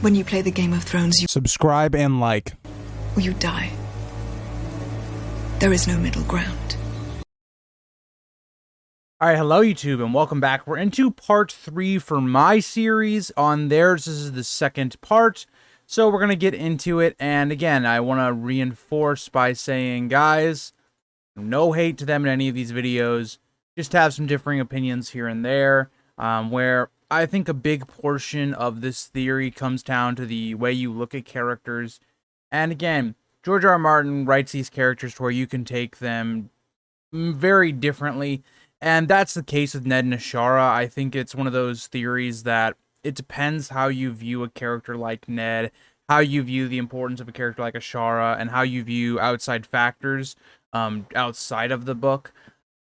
When you play the Game of Thrones, you Subscribe and like. or you die. There is no middle ground. Alright, hello YouTube, and welcome back. We're into part 3 for my series. On theirs, this is the second part. So we're going to get into it, and again, I want to reinforce by saying, guys, no hate to them in any of these videos. Just have some differing opinions here and there, where I think a big portion of this theory comes down to the way you look at characters. And again, George R. R. Martin writes these characters to where you can take them very differently. And that's the case with Ned and Ashara. I think it's one of those theories that it depends how you view a character like Ned, how you view the importance of a character like Ashara, and how you view outside factors outside of the book.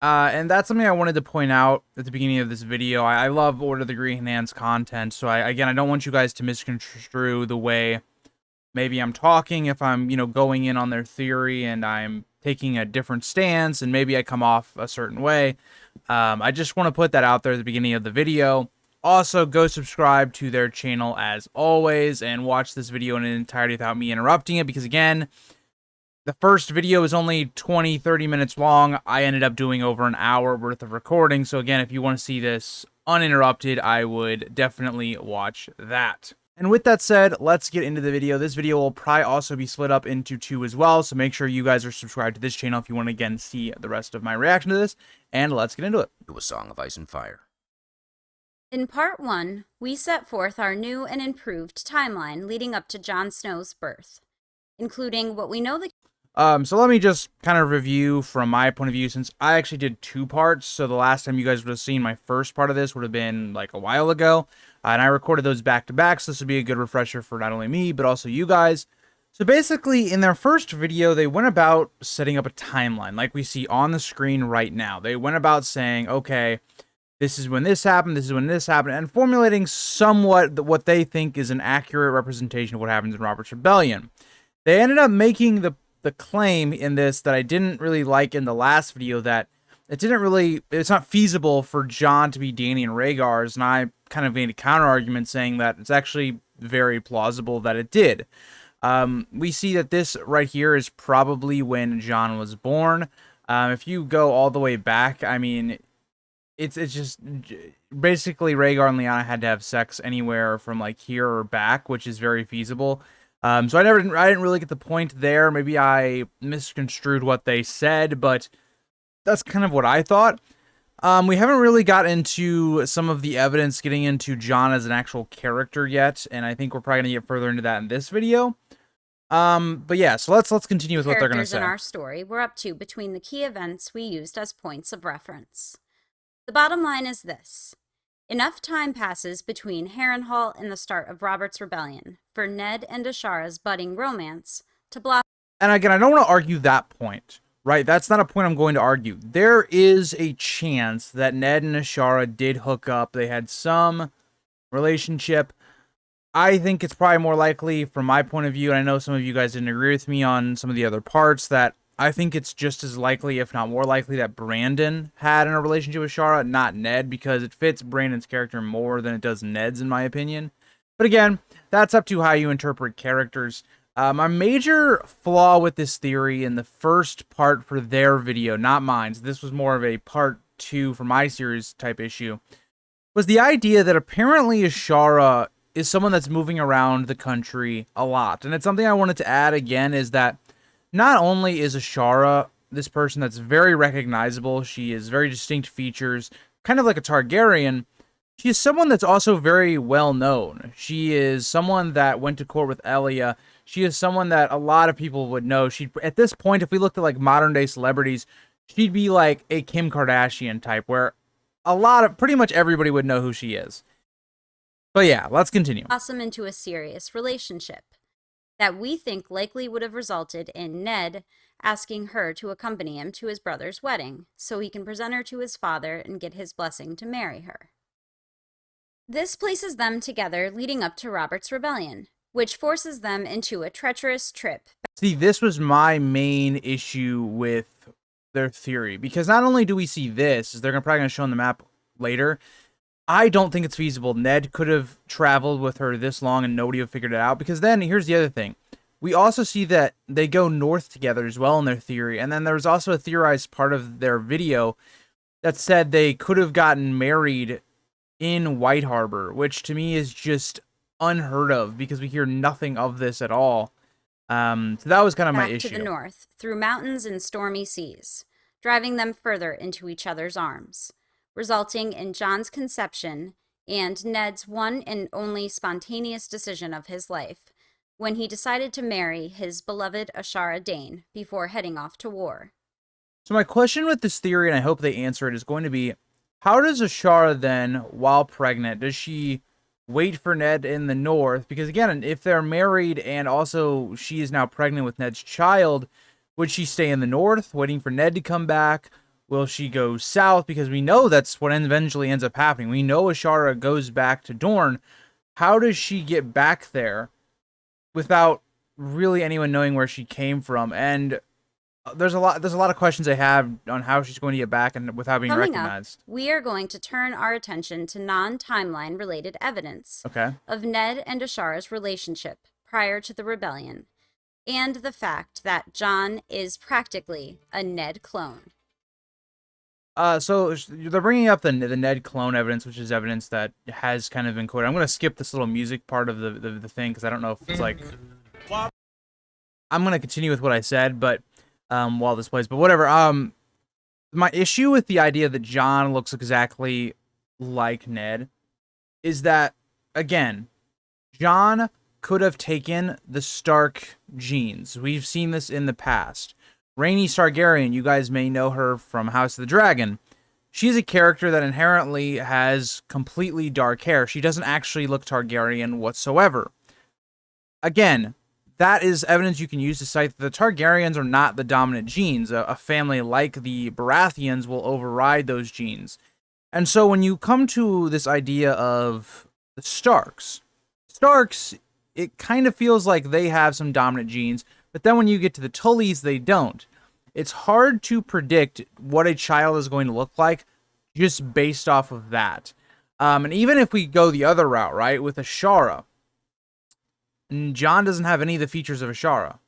And that's something I wanted to point out at the beginning of this video. I love Order of the Greenhand's content, so I don't want you guys to misconstrue the way maybe I'm talking if I'm, going in on their theory and I'm taking a different stance and maybe I come off a certain way. I just want to put that out there at the beginning of the video. Also, go subscribe to their channel as always and watch this video in its entirety without me interrupting it, because again, the first video is only 20-30 minutes long. I ended up doing over an hour worth of recording. So again, if you want to see this uninterrupted, I would definitely watch that. And with that said, let's get into the video. This video will probably also be split up into 2 as well. So make sure you guys are subscribed to this channel if you want to again see the rest of my reaction to this. And let's get into it. To A Song of Ice and Fire. In Part 1, we set forth our new and improved timeline leading up to Jon Snow's birth, including what we know the So let me just kind of review from my point of view, since I actually did 2 parts. So the last time you guys would have seen my first part of this would have been like a while ago. And I recorded those back to back, so this would be a good refresher for not only me, but also you guys. So basically, in their first video, they went about setting up a timeline, like we see on the screen right now. They went about saying, okay, this is when this happened, this is when this happened, and formulating somewhat what they think is an accurate representation of what happens in Robert's Rebellion. They ended up making the claim in this that I didn't really like in the last video, that it's not feasible for Jon to be Dany and Rhaegar's, and I kind of made a counter argument saying that it's actually very plausible that it did. We see that this right here is probably when Jon was born. If you go all the way back, I mean, it's just basically Rhaegar and Lyanna had to have sex anywhere from like here or back, which is very feasible. So I didn't really get the point there. Maybe I misconstrued what they said, but that's kind of what I thought. We haven't really got into some of the evidence getting into Jon as an actual character yet, and I think we're probably gonna get further into that in this video. But yeah, so let's continue with what they're gonna say. characters in our story we're up to between the key events we used as points of reference. The bottom line is this. Enough time passes between Harrenhal and the start of Robert's Rebellion for Ned and Ashara's budding romance to block. And again, I don't want to argue that point, right? That's not a point I'm going to argue. There is a chance that Ned and Ashara did hook up. They had some relationship. I think it's probably more likely from my point of view, and I know some of you guys didn't agree with me on some of the other parts, that I think it's just as likely, if not more likely, that Brandon had a relationship with Ashara, not Ned, because it fits Brandon's character more than it does Ned's, in my opinion. But again, that's up to how you interpret characters. My major flaw with this theory in the first part for their video, not mine, so this was more of a part 2 for my series type issue, was the idea that apparently Ashara is someone that's moving around the country a lot. And it's something I wanted to add again, is that not only is Ashara this person that's very recognizable, she has very distinct features, kind of like a Targaryen, she is someone that's also very well known. She is someone that went to court with Elia. She is someone that a lot of people would know. She, at this point, if we looked at like modern day celebrities, she'd be like a Kim Kardashian type, where pretty much everybody would know who she is. But yeah, let's continue. Blossom into a serious relationship that we think likely would have resulted in Ned asking her to accompany him to his brother's wedding so he can present her to his father and get his blessing to marry her. This places them together leading up to Robert's Rebellion, which forces them into a treacherous trip. See, this was my main issue with their theory, because not only do we see this, they're probably going to show on the map later, I don't think it's feasible. Ned could have traveled with her this long and nobody would have figured it out. Because then, here's the other thing. We also see that they go north together as well in their theory. And then there was also a theorized part of their video that said they could have gotten married in White Harbor, which to me is just unheard of because we hear nothing of this at all. So that was kind of my issue. Back to the north, through mountains and stormy seas, driving them further into each other's arms, resulting in John's conception and Ned's one and only spontaneous decision of his life, when he decided to marry his beloved Ashara Dane before heading off to war. So my question with this theory, and I hope they answer it, is going to be, how does Ashara then, while pregnant, does she wait for Ned in the north? Because again, if they're married and also she is now pregnant with Ned's child, would she stay in the north waiting for Ned to come back? Will she go south? Because we know that's what eventually ends up happening. We know Ashara goes back to Dorne. How does she get back there without really anyone knowing where she came from? And there's a lot of questions I have on how she's going to get back and without being recognized. We are going to turn our attention to non-timeline related evidence of Ned and Ashara's relationship prior to the rebellion, and the fact that Jon is practically a Ned clone. So they're bringing up the Ned clone evidence, which is evidence that has kind of been quoted. I'm going to skip this little music part of the thing because I don't know if it's like... I'm going to continue with what I said, but while this plays, but whatever. My issue with the idea that Jon looks exactly like Ned is that, again, Jon could have taken the Stark genes. We've seen this in the past. Rhaenys Targaryen, you guys may know her from House of the Dragon. She's a character that inherently has completely dark hair. She doesn't actually look Targaryen whatsoever. Again, that is evidence you can use to cite that the Targaryens are not the dominant genes. A family like the Baratheons will override those genes. And so when you come to this idea of the Starks, it kind of feels like they have some dominant genes, but then when you get to the Tullys, they don't. It's hard to predict what a child is going to look like just based off of that. And even if we go the other route, right, with Ashara, Jon doesn't have any of the features of Ashara.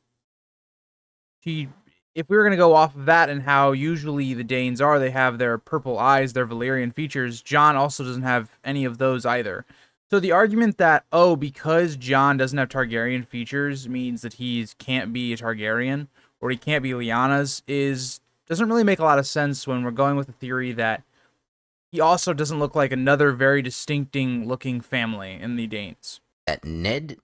If we were going to go off of that and how usually the Danes are, they have their purple eyes, their Valyrian features, Jon also doesn't have any of those either. So the argument that, oh, because Jon doesn't have Targaryen features means that he can't be a Targaryen or he can't be Lyanna's doesn't really make a lot of sense when we're going with the theory that he also doesn't look like another very distincting looking family in the Danes. Ned.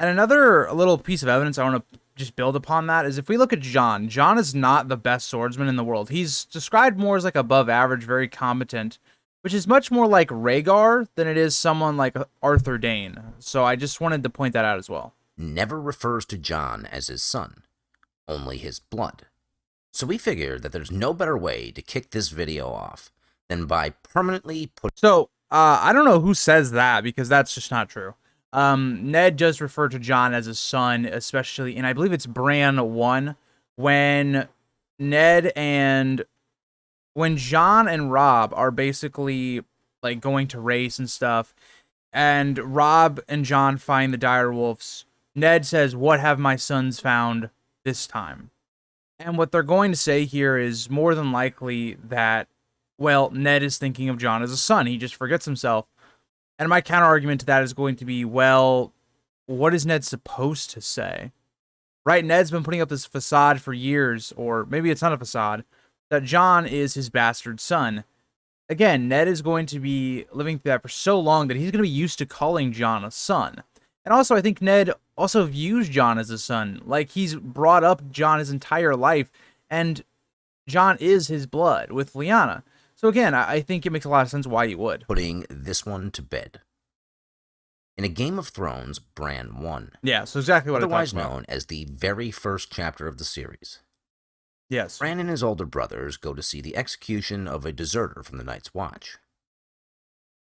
And another little piece of evidence I want to just build upon that is if we look at Jon is not the best swordsman in the world. He's described more as like above average, very competent, which is much more like Rhaegar than it is someone like Arthur Dayne. So I just wanted to point that out as well. Never refers to Jon as his son, only his blood. So we figure that there's no better way to kick this video off than by permanently putting... So, I don't know who says that, because that's just not true. Ned does refer to Jon as his son, especially, and I believe it's Bran 1, when Jon and Robb are basically like going to race and stuff, and Robb and Jon find the direwolves. Ned says, "What have my sons found this time?" And what they're going to say here is more than likely that, well, Ned is thinking of Jon as a son. He just forgets himself. And my counter argument to that is going to be, well, what is Ned supposed to say? Right? Ned's been putting up this facade for years, or maybe it's not a facade, that Jon is his bastard son. Again, Ned is going to be living through that for so long that he's going to be used to calling Jon a son. And also, I think Ned also views Jon as a son. Like, he's brought up Jon his entire life, and Jon is his blood with Lyanna. So again, I think it makes a lot of sense why he would. Putting this one to bed. In a Game of Thrones, Bran won. Yeah, so exactly what I otherwise talked about. known as the very first chapter of the series. Yes. Bran and his older brothers go to see the execution of a deserter from the Night's Watch.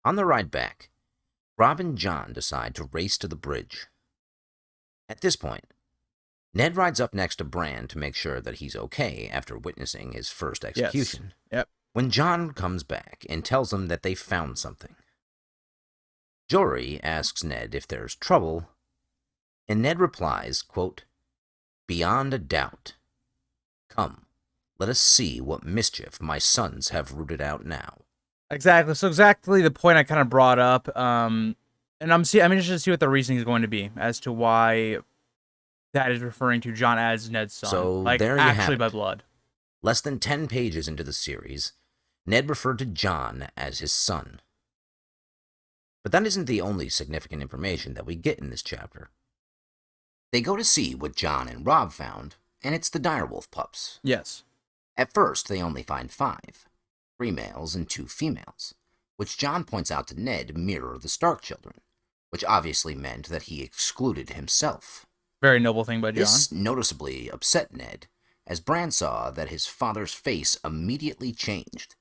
On the ride back, Robb and Jon decide to race to the bridge. At this point, Ned rides up next to Bran to make sure that he's okay after witnessing his first execution. Yes. Yep. When Jon comes back and tells him that they found something. Jory asks Ned if there's trouble, and Ned replies, quote, "Beyond a doubt. Come, let us see what mischief my sons have rooted out now." Exactly. So exactly the point I kind of brought up. And I'm interested to see what the reasoning is going to be as to why that is referring to Jon as Ned's son. So like there you actually have it. by blood. Less than 10 pages into the series, Ned referred to Jon as his son. But that isn't the only significant information that we get in this chapter. They go to see what Jon and Robb found, and it's the direwolf pups. Yes. At first, they only find 5, 3 males and 2 females, which Jon points out to Ned mirror the Stark children, which obviously meant that he excluded himself. Very noble thing by Jon. This noticeably upset Ned, as Bran saw that his father's face immediately changed,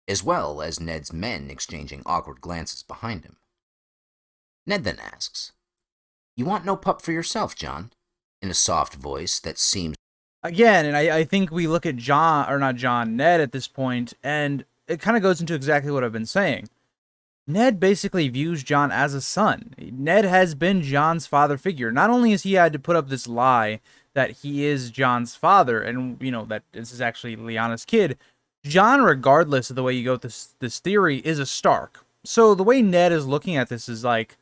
as well as Ned's men exchanging awkward glances behind him. Ned then asks, "You want no pup for yourself, Jon?" in a soft voice that seems... Again, and I think we look at Ned at this point, and it kind of goes into exactly what I've been saying. Ned basically views Jon as a son. Ned has been Jon's father figure. Not only has he had to put up this lie that he is Jon's father, and, you know, that this is actually Lyanna's kid, Jon, regardless of the way you go with this theory, is a Stark. So the way Ned is looking at this is like,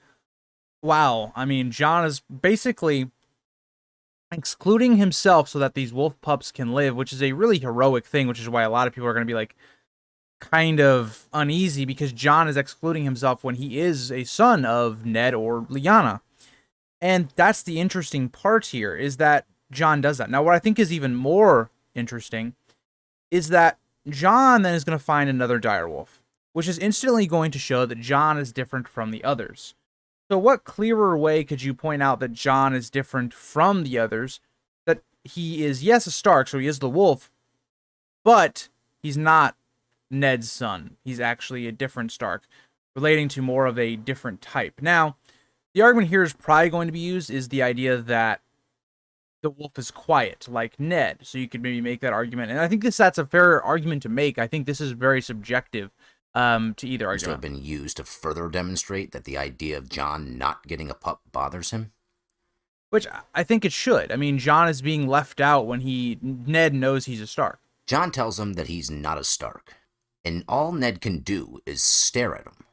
wow, I mean, Jon is basically excluding himself so that these wolf pups can live, which is a really heroic thing, which is why a lot of people are going to be like kind of uneasy, because Jon is excluding himself when he is a son of Ned or Lyanna. And that's the interesting part here, is that Jon does that. Now, what I think is even more interesting is that Jon then is going to find another direwolf, which is instantly going to show that Jon is different from the others. So what clearer way could you point out that Jon is different from the others? That he is, yes, a Stark, so he is the wolf, but he's not Ned's son. He's actually a different Stark, relating to more of a different type. Now, the argument here is probably going to be used is the idea that the wolf is quiet, like Ned. So you could maybe make that argument. And I think that's a fair argument to make. I think this is very subjective to either argument. to have been used to further demonstrate that the idea of Jon not getting a pup bothers him. Which I think it should. I mean, Jon is being left out when Ned knows he's a Stark. Jon tells him that he's not a Stark, and all Ned can do is stare at him.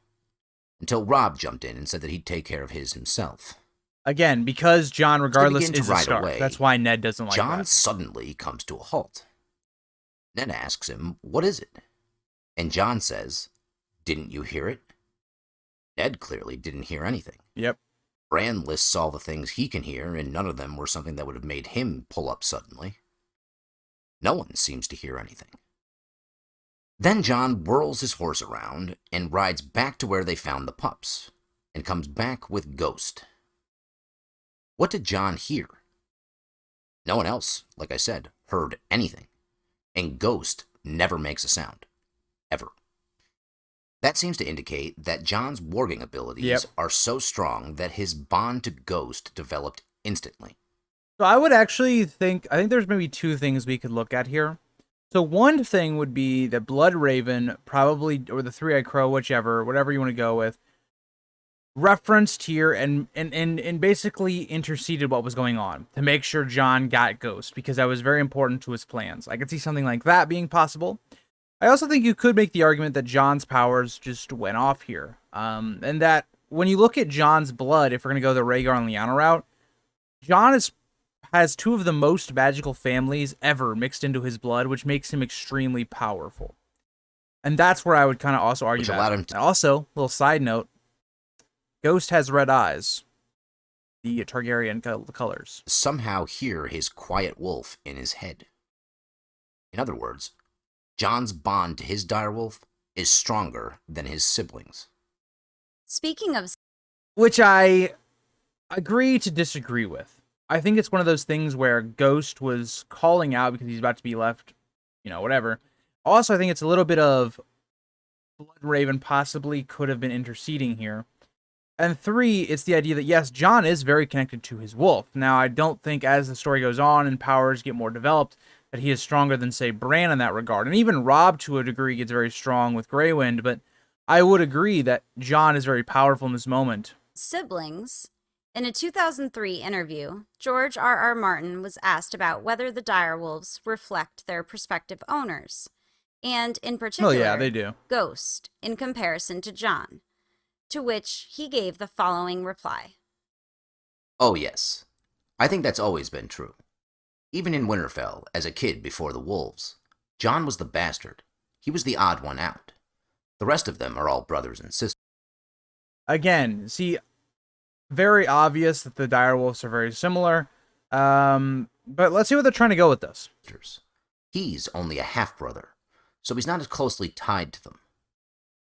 Until Robb jumped in and said that he'd take care of his himself. Again, because Jon, regardless, is a Stark. Away, that's why Ned doesn't like Jon that. suddenly comes to a halt. Ned asks him, "What is it?" And Jon says, "Didn't you hear it?" Ned clearly didn't hear anything. Yep. Bran lists all the things he can hear, and none of them were something that would have made him pull up suddenly. No one seems to hear anything. Then Jon whirls his horse around and rides back to where they found the pups, and comes back with Ghost. What did Jon hear? No one else, like I said, heard anything, and Ghost never makes a sound. Ever. That seems to indicate that Jon's warging abilities are so strong that his bond to Ghost developed instantly. So I would actually think there's maybe two things we could look at here. So one thing would be that Bloodraven probably, or the Three-Eyed Crow, whatever you want to go with, referenced here and basically interceded what was going on to make sure Jon got Ghost, because that was very important to his plans. I could see something like that being possible. I also think you could make the argument that Jon's powers just went off here. And that when you look at Jon's blood, if we're going to go the Rhaegar and Lyanna route, Jon has two of the most magical families ever mixed into his blood, which makes him extremely powerful. And that's where I would kind of also argue that. Also, little side note, Ghost has red eyes. The Targaryen colors. Somehow hear his quiet wolf in his head. In other words, Jon's bond to his direwolf is stronger than his siblings. Speaking of... Which I agree to disagree with. I think it's one of those things where Ghost was calling out because he's about to be left, whatever. Also, I think it's a little bit of Bloodraven possibly could have been interceding here. And 3, it's the idea that, yes, Jon is very connected to his wolf. Now, I don't think as the story goes on and powers get more developed, that he is stronger than, say, Bran in that regard. And even Robb, to a degree, gets very strong with Grey Wind, but I would agree that Jon is very powerful in this moment. Siblings. In a 2003 interview, George R.R. Martin was asked about whether the direwolves reflect their prospective owners, and in particular, Oh yeah, they do. Ghost, in comparison to Jon, to which he gave the following reply. Oh yes, I think that's always been true. Even in Winterfell, as a kid before the wolves, Jon was the bastard. He was the odd one out. The rest of them are all brothers and sisters. Again, see, very obvious that the direwolves are very similar. But let's see what they're trying to go with this. He's only a half-brother, so he's not as closely tied to them.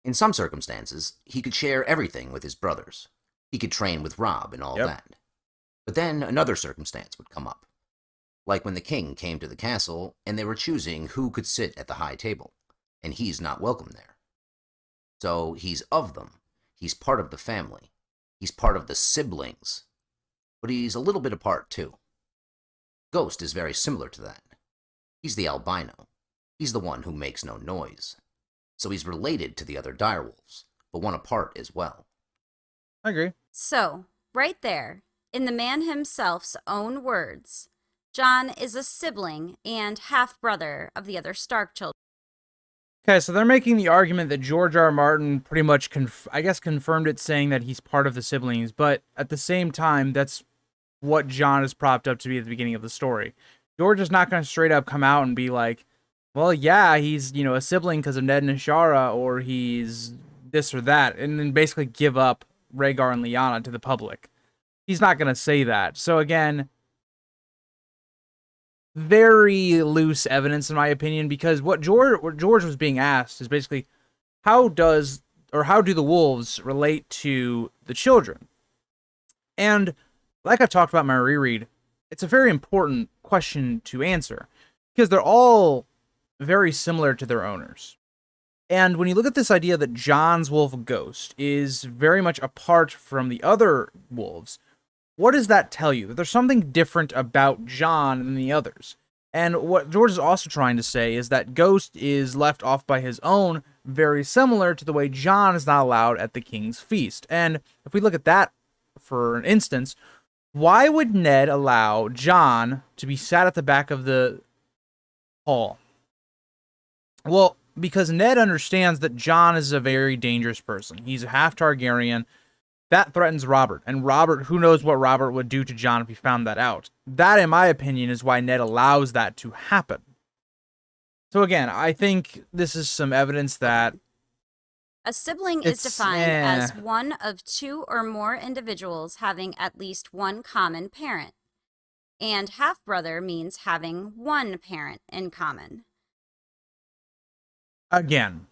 In some circumstances, he could share everything with his brothers. He could train with Robb and all that. But then another circumstance would come up. Like when the king came to the castle, and they were choosing who could sit at the high table, and he's not welcome there. So he's of them. He's part of the family. He's part of the siblings. But he's a little bit apart, too. Ghost is very similar to that. He's the albino. He's the one who makes no noise. So he's related to the other direwolves, but one apart as well. I agree. So, right there, in the man himself's own words, Jon is a sibling and half-brother of the other Stark children. Okay, so they're making the argument that George R. R. Martin pretty much, confirmed it, saying that he's part of the siblings, but at the same time, that's what Jon is propped up to be at the beginning of the story. George is not going to straight up come out and be like, well, yeah, he's, a sibling because of Ned and Ashara, or he's this or that, and then basically give up Rhaegar and Lyanna to the public. He's not going to say that. So again, very loose evidence in my opinion, because what George was being asked is basically, how do the wolves relate to the children? And like I talked about in my reread, it's a very important question to answer, because they're all very similar to their owners. And when you look at this idea that Jon's wolf Ghost is very much apart from the other wolves, what does that tell you? That there's something different about Jon than the others. And what George is also trying to say is that Ghost is left off by his own, very similar to the way Jon is not allowed at the king's feast. And if we look at that for an instance, why would Ned allow Jon to be sat at the back of the hall? Well, because Ned understands that Jon is a very dangerous person. He's a half Targaryen. That threatens Robert. And Robert, who knows what Robert would do to Jon if he found that out. That, in my opinion, is why Ned allows that to happen. So again, I think this is some evidence that a sibling is defined as one of two or more individuals having at least one common parent. And half-brother means having one parent in common. Again,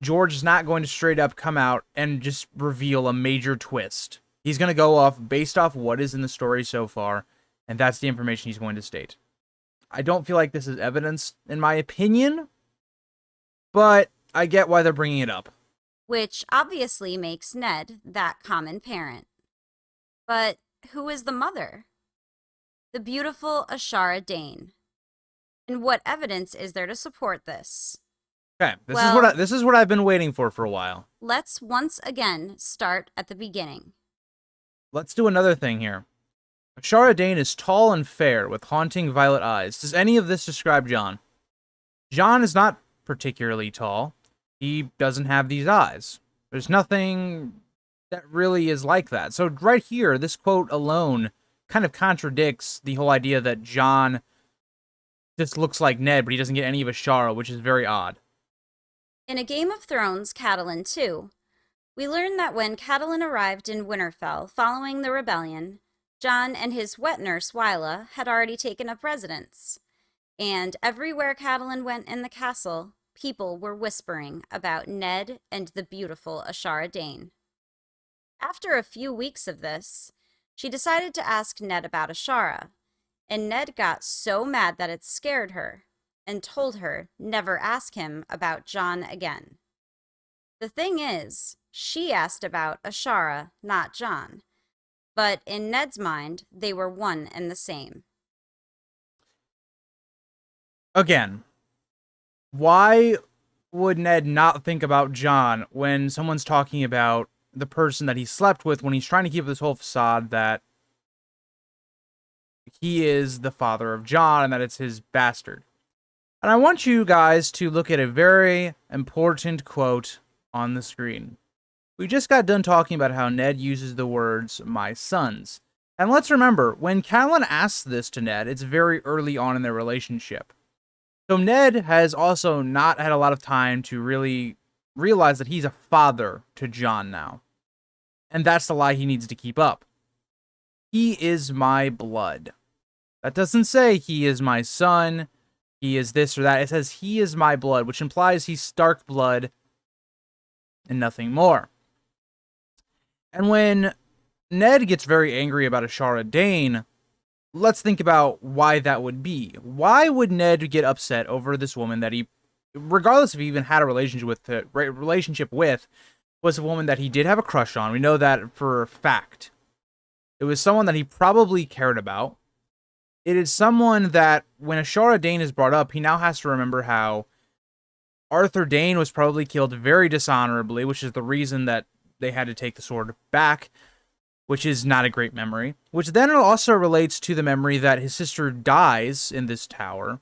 George is not going to straight up come out and just reveal a major twist. He's going to go off based off what is in the story so far, and that's the information he's going to state. I don't feel like this is evidence, in my opinion, but I get why they're bringing it up. Which obviously makes Ned that common parent. But who is the mother? The beautiful Ashara Dane. And what evidence is there to support this? Okay, this is what I've been waiting for a while. Let's once again start at the beginning. Let's do another thing here. Ashara Dane is tall and fair with haunting violet eyes. Does any of this describe Jon? Jon is not particularly tall. He doesn't have these eyes. There's nothing that really is like that. So right here, this quote alone kind of contradicts the whole idea that Jon just looks like Ned, but he doesn't get any of Ashara, which is very odd. In A Game of Thrones, Catelyn 2, we learn that when Catelyn arrived in Winterfell following the rebellion, Jon and his wet nurse Wylla had already taken up residence. And everywhere Catelyn went in the castle, people were whispering about Ned and the beautiful Ashara Dane. After a few weeks of this, she decided to ask Ned about Ashara, and Ned got so mad that it scared her, and told her never ask him about Jon again. The thing is, she asked about Ashara, not Jon, but in Ned's mind, they were one and the same. Again, why would Ned not think about Jon when someone's talking about the person that he slept with, when he's trying to keep this whole facade that he is the father of Jon and that it's his bastard? And I want you guys to look at a very important quote on the screen. We just got done talking about how Ned uses the words, "my sons." And let's remember, when Catelyn asks this to Ned, it's very early on in their relationship. So Ned has also not had a lot of time to really realize that he's a father to Jon now. And that's the lie he needs to keep up. He is my blood. That doesn't say he is my son, he is this or that. It says he is my blood, which implies he's Stark blood and nothing more. And when Ned gets very angry about Ashara Dane, let's think about why that would be. Why would Ned get upset over this woman that he, regardless if he even had a relationship with, was a woman that he did have a crush on? We know that for a fact. It was someone that he probably cared about. It is someone that, when Ashara Dane is brought up, he now has to remember how Arthur Dane was probably killed very dishonorably, which is the reason that they had to take the sword back, which is not a great memory. Which then also relates to the memory that his sister dies in this tower.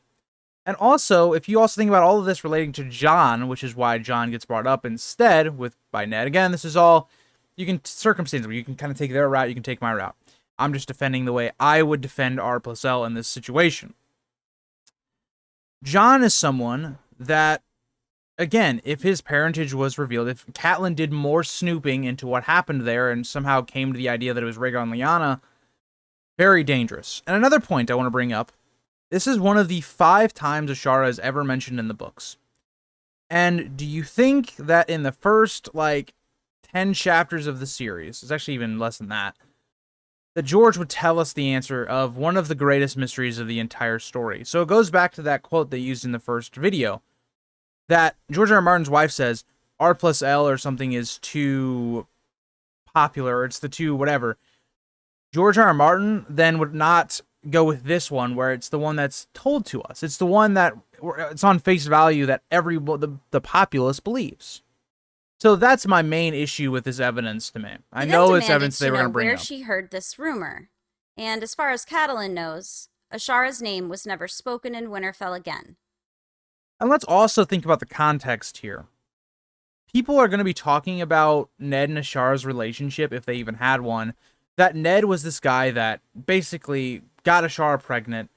And also, if you also think about all of this relating to Jon, which is why Jon gets brought up instead by Ned. Again, this is all, you can circumstantial. You can kind of take their route, you can take my route. I'm just defending the way I would defend R+L in this situation. Jon is someone that, again, if his parentage was revealed, if Catelyn did more snooping into what happened there and somehow came to the idea that it was Rhaegar and Lyanna, very dangerous. And another point I want to bring up, this is one of the 5 times Ashara is ever mentioned in the books. And do you think that in the first, 10 chapters of the series, it's actually even less than that George would tell us the answer of one of the greatest mysteries of the entire story? So it goes back to that quote they used in the first video, that George R. R. Martin's wife says R+L or something is too popular, it's the too whatever. George R. R. Martin then would not go with this one, where it's the one that's told to us. It's the one that it's on face value that the populace believes. So that's my main issue with this evidence to me. I know it's evidence they were going to bring up. Where she heard this rumor. And as far as Catelyn knows, Ashara's name was never spoken in Winterfell again. And let's also think about the context here. People are going to be talking about Ned and Ashara's relationship, if they even had one, that Ned was this guy that basically got Ashara pregnant,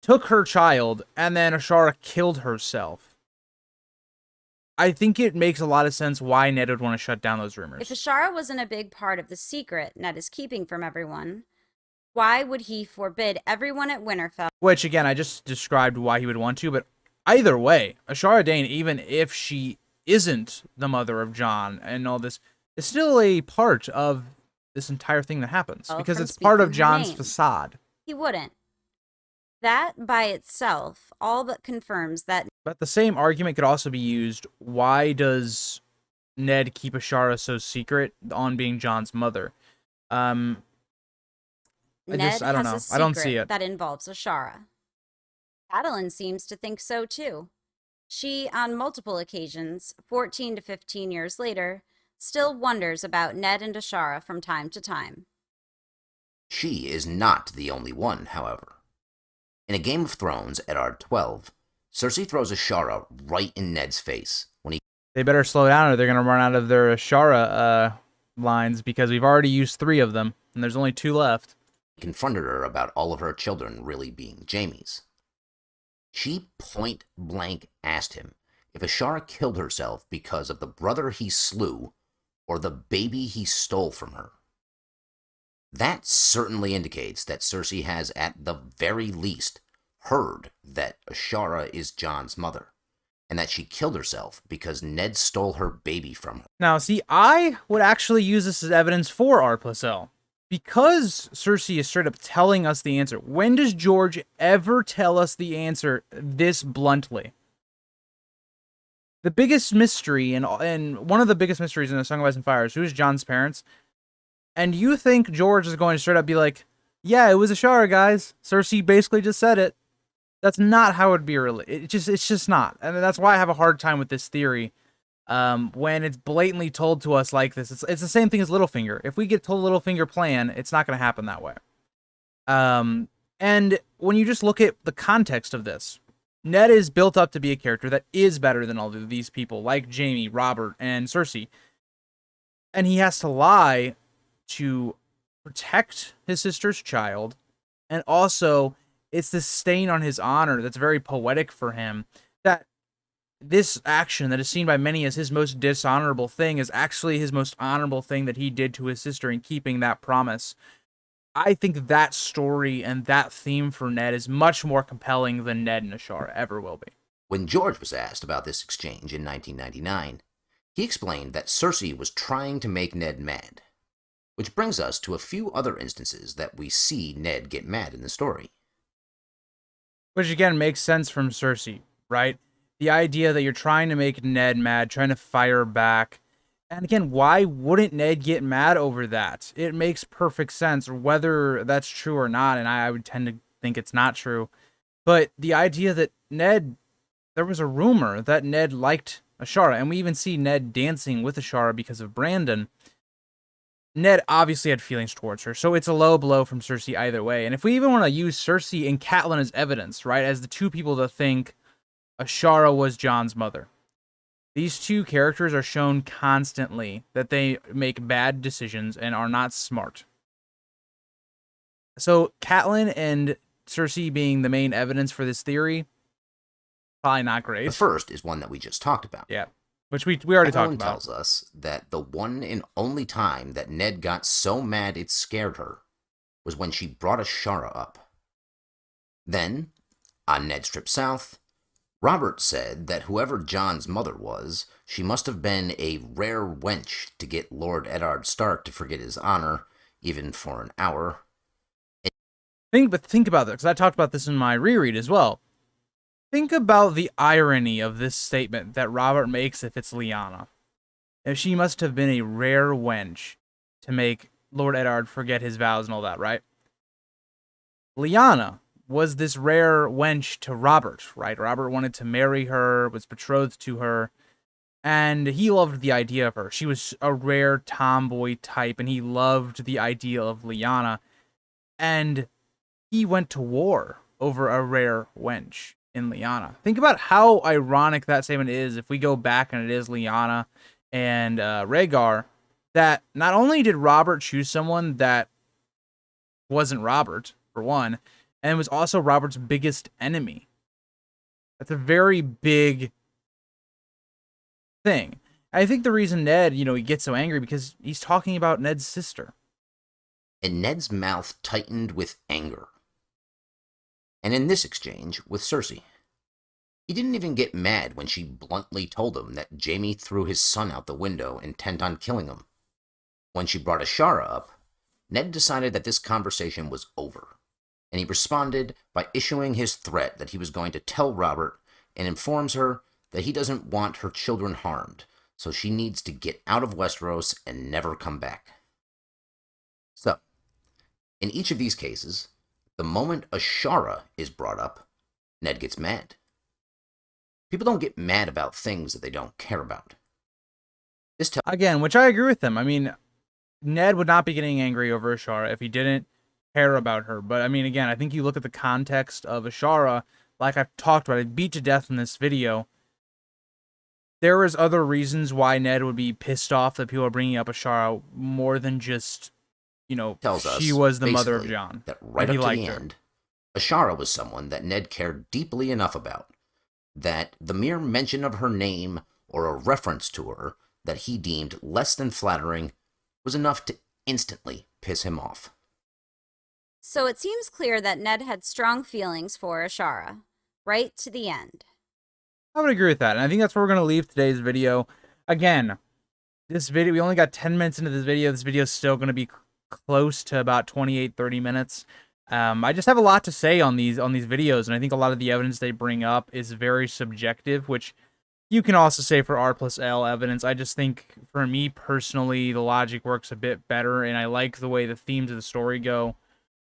took her child, and then Ashara killed herself. I think it makes a lot of sense why Ned would want to shut down those rumors. If Ashara wasn't a big part of the secret Ned is keeping from everyone, why would he forbid everyone at Winterfell? Which, again, I just described why he would want to, but either way, Ashara Dane, even if she isn't the mother of Jon and all this, is still a part of this entire thing that happens, because it's part of Jon's facade. He wouldn't. That by itself all but confirms that. But the same argument could also be used. Why does Ned keep Ashara so secret on being Jon's mother? I don't know. I don't see it. That involves Ashara. Catelyn seems to think so too. She, on multiple occasions, 14 to 15 years later, still wonders about Ned and Ashara from time to time. She is not the only one, however. In A Game of Thrones at R12, Cersei throws Ashara right in Ned's face when he... They better slow down or they're going to run out of their Ashara lines, because we've already used 3 of them, and there's only 2 left. Confronted her about all of her children really being Jaime's. She point-blank asked him if Ashara killed herself because of the brother he slew or the baby he stole from her. That certainly indicates that Cersei has, at the very least, heard that Ashara is Jon's mother, and that she killed herself because Ned stole her baby from her. Now, see, I would actually use this as evidence for R+L. Because Cersei is straight up telling us the answer. When does George ever tell us the answer this bluntly? The biggest mystery, and one of the biggest mysteries in A Song of Ice and Fire is who's Jon's parents. And you think George is going to straight up be like, yeah, it was Ashara, guys. Cersei basically just said it. That's not how it'd be. It's just not, and that's why I have a hard time with this theory. When it's blatantly told to us like this, it's the same thing as Littlefinger. If we get told Littlefinger plan, it's not going to happen that way. And when you just look at the context of this, Ned is built up to be a character that is better than all of these people, like Jaime, Robert, and Cersei. And he has to lie to protect his sister's child. And also, it's this stain on his honor that's very poetic for him, that this action that is seen by many as his most dishonorable thing is actually his most honorable thing that he did to his sister in keeping that promise. I think that story and that theme for Ned is much more compelling than Ned and Ashara ever will be. When George was asked about this exchange in 1999, he explained that Cersei was trying to make Ned mad. Which brings us to a few other instances that we see Ned get mad in the story. Which again makes sense from Cersei, right? The idea that you're trying to make Ned mad, trying to fire back. And again, why wouldn't Ned get mad over that? It makes perfect sense, whether that's true or not, and I would tend to think it's not true. But the idea that there was a rumor that Ned liked Ashara, and we even see Ned dancing with Ashara because of Brandon. Ned obviously had feelings towards her, so it's a low blow from Cersei either way. And if we even want to use Cersei and Catelyn as evidence, right, as the two people that think Ashara was Jon's mother, these two characters are shown constantly that they make bad decisions and are not smart. So Catelyn and Cersei being the main evidence for this theory, probably not great. The first is one that we just talked about. Yeah, which we already talked Catelyn about. tells us that the one and only time that Ned got so mad it scared her was when she brought Ashara up. Then, on Ned's trip south, Robert said that whoever Jon's mother was, she must have been a rare wench to get Lord Eddard Stark to forget his honor, even for an hour. Think about that, because I talked about this in my reread as well. Think about the irony of this statement that Robert makes if it's Lyanna. If she must have been a rare wench to make Lord Eddard forget his vows and all that, right? Lyanna was this rare wench to Robert, right? Robert wanted to marry her, was betrothed to her, and he loved the idea of her. She was a rare tomboy type, and he loved the idea of Lyanna. And he went to war over a rare wench in Lyanna. Think about how ironic that statement is if we go back and it is Lyanna and Rhaegar, that not only did Robert choose someone that wasn't Robert, for one, and was also Robert's biggest enemy. That's a very big thing. I think the reason Ned, he gets so angry because he's talking about Ned's sister. And Ned's mouth tightened with anger. And in this exchange with Cersei, he didn't even get mad when she bluntly told him that Jaime threw his son out the window intent on killing him. When she brought Ashara up, Ned decided that this conversation was over, and he responded by issuing his threat that he was going to tell Robert and informs her that he doesn't want her children harmed, so she needs to get out of Westeros and never come back. So, in each of these cases, the moment Ashara is brought up, Ned gets mad. People don't get mad about things that they don't care about. Again, which I agree with them. I mean, Ned would not be getting angry over Ashara if he didn't care about her. But I mean, again, I think you look at the context of Ashara, like I've talked about, I beat to death in this video. There is other reasons why Ned would be pissed off that people are bringing up Ashara more than just, tells us she was the mother of Jon. That right up to the end, Ashara was someone that Ned cared deeply enough about, that the mere mention of her name or a reference to her that he deemed less than flattering was enough to instantly piss him off. So it seems clear that Ned had strong feelings for Ashara, right to the end. I would agree with that, and I think that's where we're going to leave today's video. Again, this video, we only got 10 minutes into this video. This video is still going to be close to about 28-30 minutes. I just have a lot to say on these videos, and I think a lot of the evidence they bring up is very subjective, which you can also say for R+L evidence. I just think, for me personally, the logic works a bit better, and I like the way the themes of the story go.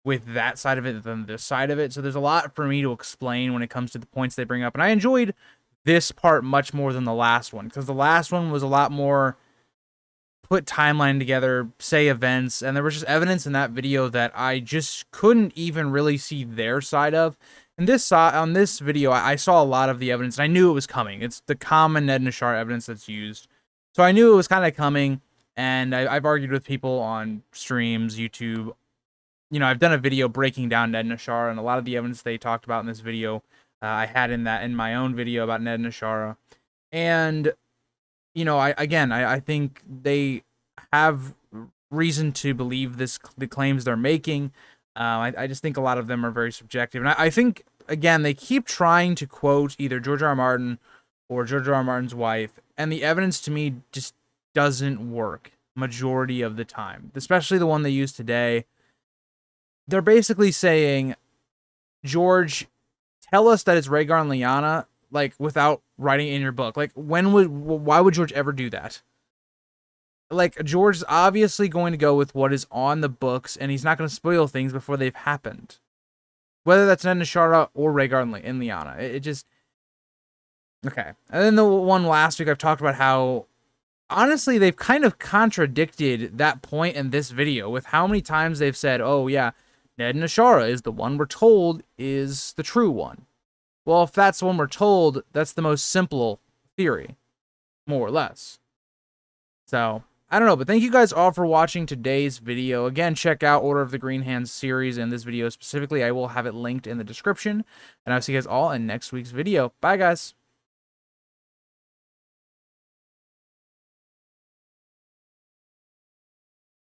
with that side of it than this side of it. So there's a lot for me to explain when it comes to the points they bring up. And I enjoyed this part much more than the last one, because the last one was a lot more put timeline together, say events, and there was just evidence in that video that I just couldn't even really see their side of. And on this video, I saw a lot of the evidence, and I knew it was coming. It's the common Ned and Ashara evidence that's used. So I knew it was kind of coming, and I've argued with people on streams, YouTube. You know, I've done a video breaking down Ned and Ashara, and a lot of the evidence they talked about in this video, I had in my own video about Ned and Ashara. And, you know, I think they have reason to believe the claims they're making. I just think a lot of them are very subjective. And I think, again, they keep trying to quote either George R. R. Martin or George R. R. Martin's wife, and the evidence to me just doesn't work majority of the time, especially the one they use today. They're basically saying, George, tell us that it's Rhaegar and Lyanna, like, without writing it in your book. Like, why would George ever do that? Like, George is obviously going to go with what is on the books, and he's not going to spoil things before they've happened. Whether that's Ned and Ashara or Rhaegar and Lyanna. It just... Okay. And then the one last week, I've talked about how, honestly, they've kind of contradicted that point in this video with how many times they've said, oh, yeah, Ned and Ashara is the one we're told is the true one. Well, if that's the one we're told, that's the most simple theory, more or less. So, I don't know, but thank you guys all for watching today's video. Again, check out Order of the Greenhand series and this video specifically. I will have it linked in the description. And I'll see you guys all in next week's video. Bye, guys.